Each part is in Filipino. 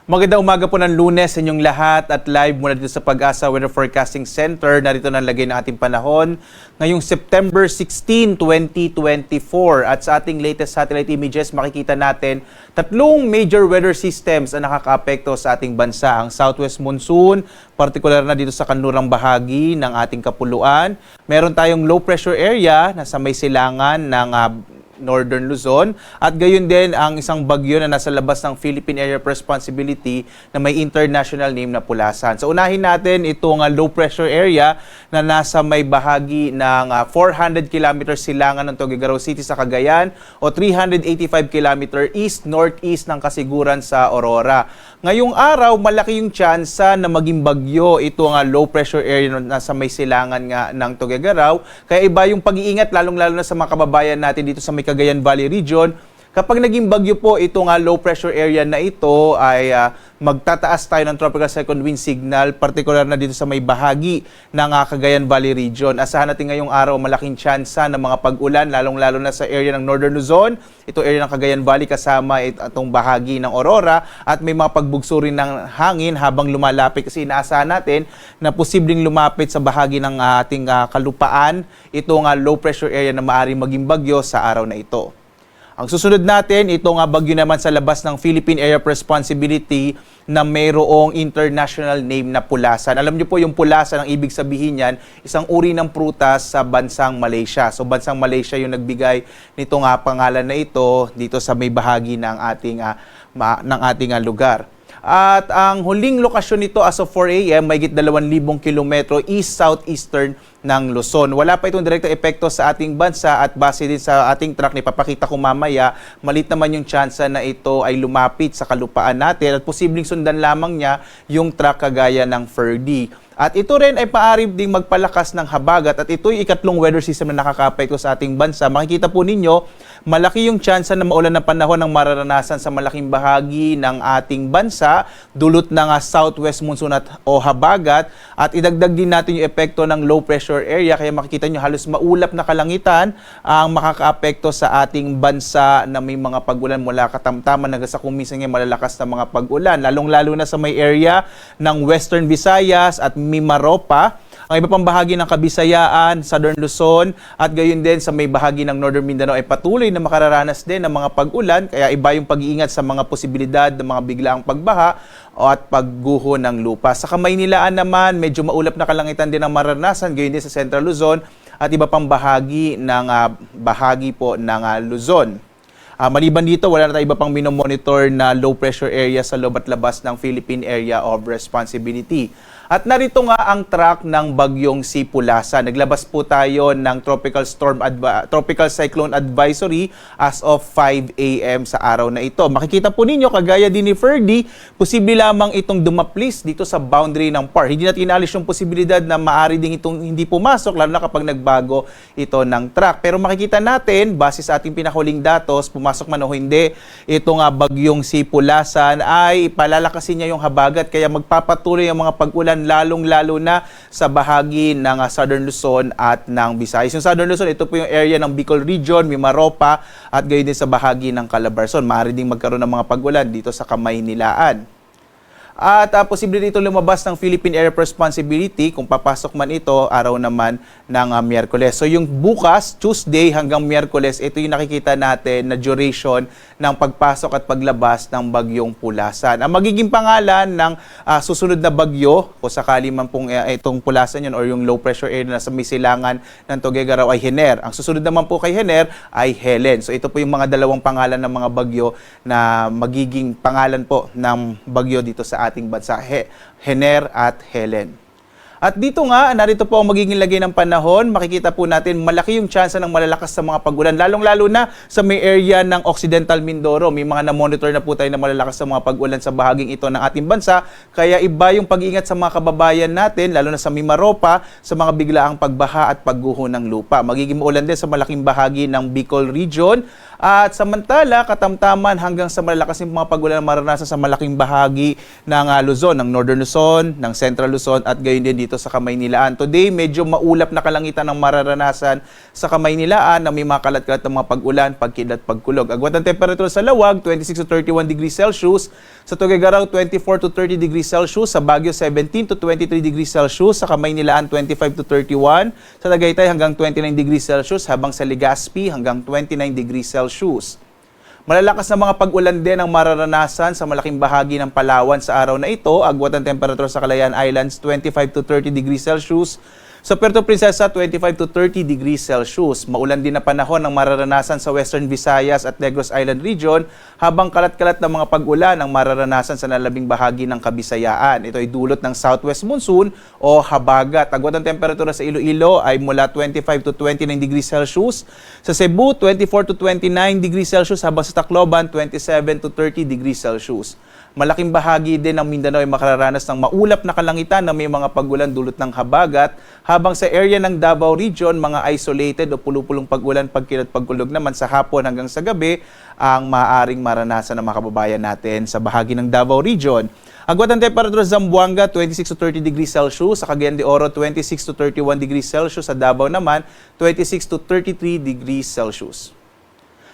Magandang umaga po ng Lunes sa inyong lahat at live mula dito sa Pag-asa Weather Forecasting Center. Narito na lagay ng ating panahon ngayong September 16, 2024. At sa ating latest satellite images, makikita natin tatlong major weather systems ang nakakaapekto sa ating bansa. Ang southwest monsoon, partikular na dito sa kanlurang bahagi ng ating kapuluan. Meron tayong low pressure area na sa may silangan ng Northern Luzon at gayon din ang isang bagyo na nasa labas ng Philippine Area of Responsibility na may international name na Pulasan. So unahin natin itong low pressure area na nasa may bahagi ng 400 km silangan ng Tuguegarao City sa Cagayan o 385 km east-northeast ng Kasiguran sa Aurora. Ngayong araw, malaki yung tsansa na maging bagyo itong low pressure area na nasa may silangan nga ng Tuguegarao. Kaya iba yung pag-iingat lalong-lalo na sa mga kababayan natin dito sa may Cagayan Valley Region. Kapag naging bagyo po itong low pressure area na ito ay magtataas tayo ng tropical cyclone wind signal, partikular na dito sa may bahagi ng Cagayan Valley Region. Asahan natin ngayong araw malaking tsansa ng mga pag-ulan, lalong-lalo na sa area ng Northern Luzon, ito area ng Cagayan Valley kasama itong bahagi ng Aurora at may mga pagbugso rin ng hangin habang lumalapit kasi inaasahan natin na posibleng lumapit sa bahagi ng ating kalupaan itong low pressure area na maaaring maging bagyo sa araw na ito. Ang susunod natin, itong bagyo naman sa labas ng Philippine Area of Responsibility na mayroong international name na Pulasan. Alam niyo po yung Pulasan, ang ibig sabihin niyan, isang uri ng prutas sa bansang Malaysia. So bansang Malaysia yung nagbigay nitong pangalan na ito dito sa may bahagi ng ating lugar. At ang huling lokasyon nito as of 4 a.m. may higit 2,000 kilometro east-southeastern ng Luzon. Wala pa itong direktang epekto sa ating bansa at base din sa ating track na ipapakita ko mamaya, malit naman yung tsansa na ito ay lumapit sa kalupaan natin at posibleng sundan lamang niya yung track kagaya ng Ferdy. At ito rin ay maaari ding magpalakas ng habagat at ito'y ikatlong weather system na nakakaapekto sa ating bansa. Makikita po ninyo, malaki yung tsansa na maulan na panahon ng mararanasan sa malaking bahagi ng ating bansa, dulot ng southwest monsoon o habagat. At idagdag din natin yung epekto ng low pressure area, kaya makikita nyo halos maulap na kalangitan ang makakaapekto sa ating bansa na may mga pag-ulan mula katamtaman hanggang sa kuminsan ng malalakas na mga pag-ulan. Lalong-lalo na sa may area ng Western Visayas at Mimaropa, ang iba pang bahagi ng Kabisayaan, Southern Luzon at gayon din sa may bahagi ng Northern Mindanao ay patuloy na makararanas din ng mga pag-ulan, kaya iba yung pag-iingat sa mga posibilidad ng mga biglaang pagbaha at pagguho ng lupa. Sa Kamaynilaan naman, medyo maulap na kalangitan din ang mararanasan, gayon din sa Central Luzon at iba pang bahagi ng Luzon. Maliban dito, wala na tayo iba pang minomonitor na low pressure area sa loob at labas ng Philippine Area of Responsibility. At narito nga ang track ng bagyong si Pulasan. Naglabas po tayo ng Tropical Cyclone Advisory as of 5 a.m. sa araw na ito. Makikita po ninyo, kagaya din ni Ferdy, posible lamang itong dumaplis dito sa boundary ng PAR. Hindi natin inalis yung posibilidad na maaari din itong hindi pumasok, lalo na kapag nagbago ito ng track. Pero makikita natin, base sa ating pinahuling datos, pumasok man o hindi, itong bagyong si Pulasan ay palalakasin niya yung habagat, kaya magpapatuloy ang mga pag-ulan lalong-lalo na sa bahagi ng Southern Luzon at ng Visayas. Yung Southern Luzon, ito po yung area ng Bicol Region, Mimaropa at gayon din sa bahagi ng Calabarzon. Maaari ding magkaroon ng mga pag-ulan dito sa Kamaynilaan. At posible dito lumabas ng Philippine Area of Responsibility kung papasok man ito araw naman ng Miyerkules. So yung bukas, Tuesday hanggang Miyerkules, ito yung nakikita natin na duration ng pagpasok at paglabas ng bagyong Pulasan. Ang magiging pangalan ng susunod na bagyo, kung sakali man pong itong Pulasan yun or yung low pressure area na sa may silangan ng Tuguegarao ay Hener. Ang susunod naman po kay Hener ay Helen. So ito po yung mga dalawang pangalan ng mga bagyo na magiging pangalan po ng bagyo dito sa ating bansa, Hener at Helen. At dito nga, narito po ang magiging lagay ng panahon. Makikita po natin malaki yung tsansa ng malalakas sa mga pag-ulan, lalong-lalo na sa may area ng Occidental Mindoro. May mga na-monitor na po tayo na malalakas sa mga pag-ulan sa bahaging ito ng ating bansa. Kaya iba yung pag-iingat sa mga kababayan natin, lalo na sa Mimaropa, sa mga biglaang pagbaha at pagguho ng lupa. Magiging maulan din sa malaking bahagi ng Bicol Region. At samantala, katamtaman hanggang sa malalakas yung mga pag-ulan na maranasan sa malaking bahagi ng Luzon, ng Northern Luzon, ng Central Luzon at gayon din dito dito sa Kamaynilaan. Today, medyo maulap na kalangitan ang mararanasan sa Kamaynilaan na may mga kalat-kalat ng mga pag-ulan, pagkidlat, pagkulog. Agwat ang temperature sa Lawag, 26 to 31 degrees Celsius. Sa Tuguegarao, 24 to 30 degrees Celsius. Sa Baguio, 17 to 23 degrees Celsius. Sa Kamaynilaan, 25 to 31. Sa Tagaytay, hanggang 29 degrees Celsius. Habang sa Legazpi, hanggang 29 degrees Celsius. Malalakas na mga pag-ulan din ang mararanasan sa malaking bahagi ng Palawan sa araw na ito. Agwat ang temperature sa Calayan Islands, 25 to 30 degrees Celsius. Sa Puerto Princesa, 25 to 30 degrees Celsius. Maulan din na panahon ang mararanasan sa Western Visayas at Negros Island Region, habang kalat-kalat na mga pag-ulan ang mararanasan sa nalabing bahagi ng Kabisayaan. Ito ay dulot ng southwest monsoon o habagat. Agwat ang temperatura sa Iloilo ay mula 25 to 29 degrees Celsius. Sa Cebu, 24 to 29 degrees Celsius, habang sa Tacloban, 27 to 30 degrees Celsius. Malaking bahagi din ng Mindanao ay makararanas ng maulap na kalangitan na may mga pag-ulan dulot ng habagat, habang sa area ng Davao Region, mga isolated o pulupulong pag-ulan, pagkilat, pagkulog naman sa hapon hanggang sa gabi ang maaaring maranasan ng mga kababayan natin sa bahagi ng Davao Region. Agwat ang temperatura sa Zamboanga, 26 to 30 degrees Celsius. Sa Cagayan de Oro, 26 to 31 degrees Celsius. Sa Davao naman, 26 to 33 degrees Celsius.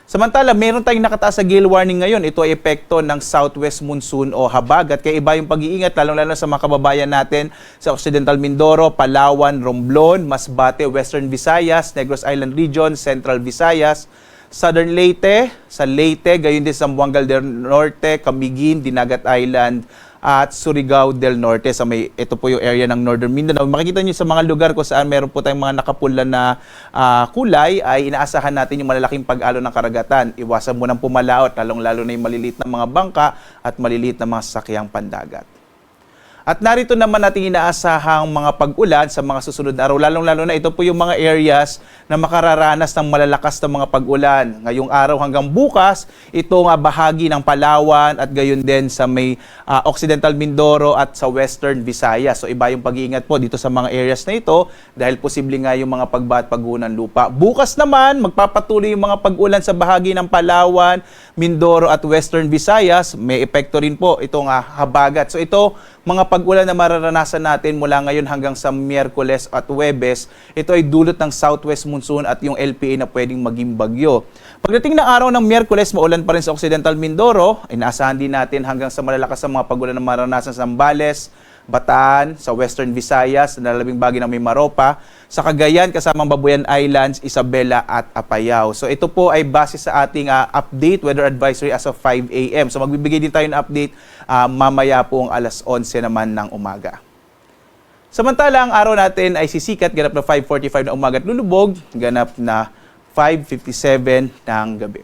Samantala, meron tayong nakataas sa gale warning ngayon. Ito ay epekto ng southwest monsoon o habagat. Kaya iba yung pag-iingat, lalong-lalo sa mga kababayan natin sa Occidental Mindoro, Palawan, Romblon, Masbate, Western Visayas, Negros Island Region, Central Visayas, Southern Leyte, sa Leyte, gayon din sa Zamboanga del Norte, Camiguin, Dinagat Island, at Surigao del Norte. Ito po yung area ng Northern Mindanao. Makikita nyo sa mga lugar kung saan meron po tayong mga nakapula na kulay, ay inaasahan natin yung malalaking pag-alo ng karagatan. Iwasan mo ng pumalaot, lalong-lalo na yung maliliit na mga bangka at maliliit na mga sasakyang pandagat. At narito naman natin inaasahang mga pag-ulan sa mga susunod na araw. Lalong-lalo na ito po yung mga areas na makararanas ng malalakas na mga pag-ulan. Ngayong araw hanggang bukas, ito nga bahagi ng Palawan at gayon din sa may Occidental Mindoro at sa Western Visayas. So iba yung pag-iingat po dito sa mga areas na ito dahil posible nga yung mga pagbaha at pag-ulan lupa. Bukas naman, magpapatuloy yung mga pag-ulan sa bahagi ng Palawan, Mindoro at Western Visayas. May epekto rin po itong habagat. So ito, mga pag-ulan na mararanasan natin mula ngayon hanggang sa Miyerkules at Huwebes, ito ay dulot ng southwest monsoon at yung LPA na pwedeng maging bagyo. Pagdating ng araw ng Miyerkules, maulan pa rin sa Occidental Mindoro. Inaasahan din natin hanggang sa malalakas na mga pag-ulan na mararanasan sa Zambales, Bataan, sa Western Visayas, na nalabing bahagi ng Mimaropa, sa Cagayan kasamang Babuyan Islands, Isabela at Apayao. So ito po ay base sa ating update, weather advisory as of 5 a.m. So magbibigay din tayo ng update mamaya po ang alas 11 naman ng umaga. Samantala, ang araw natin ay sisikat, ganap na 5:45 na umaga at lulubog, ganap na 5:57 ng gabi.